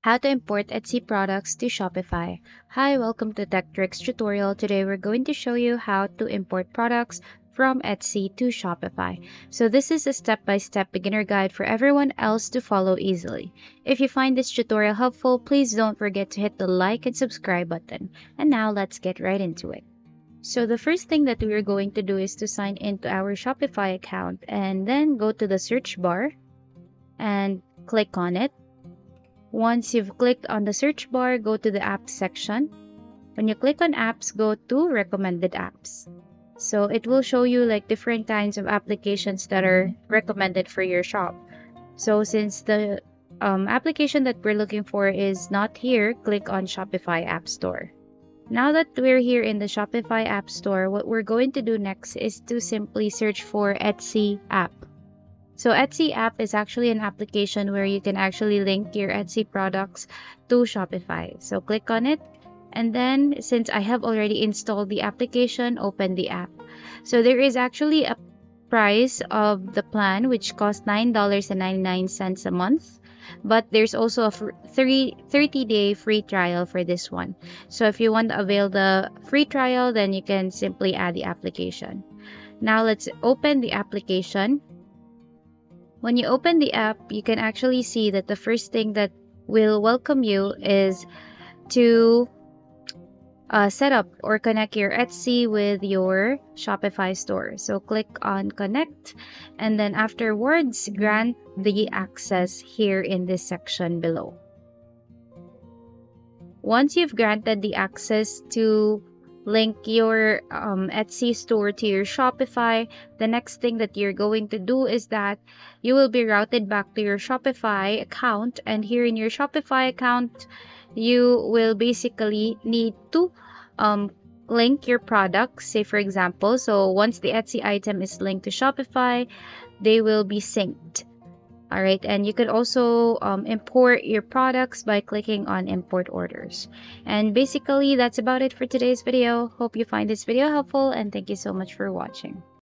How to import Etsy products to Shopify. Hi, welcome to Tech Tricks tutorial. Today we're going to show you how to import products from Etsy to Shopify. So this is a step-by-step beginner guide for everyone else to follow easily. If you find this tutorial helpful, please don't forget to hit the like and subscribe button. And now let's get right into it. So the first thing that we're going to do is to sign into our Shopify account and then go to the search bar and click on it. Once you've clicked on the search bar, go to the apps section. When you click on apps, go to recommended apps. So it will show you like different kinds of applications that are recommended for your shop. So since the application that we're looking for is not here, click on Shopify App Store. Now that we're here in the Shopify App Store, what we're going to do next is to simply search for Etsy app. So Etsy app is actually an application where you can actually link your Etsy products to Shopify. So click on it. And then since I have already installed the application, open the app. So there is actually a price of the plan which costs $9.99 a month. But there's also a 30-day free trial for this one. So if you want to avail the free trial, then you can simply add the application. Now let's open the application. When you open the app, you can actually see that the first thing that will welcome you is to set up or connect your Etsy with your Shopify store. So click on connect, and then afterwards grant the access here in this section below. Once you've granted the access to link your Etsy store to your Shopify, the next thing that you're going to do is that you will be routed back to your Shopify account, and here in your Shopify account you will basically need to link your products. Say for example, so once the Etsy item is linked to Shopify, they will be synced. All right, and you could also import your products by clicking on import orders. And basically that's about it for today's video. Hope you find this video helpful, and thank you so much for watching.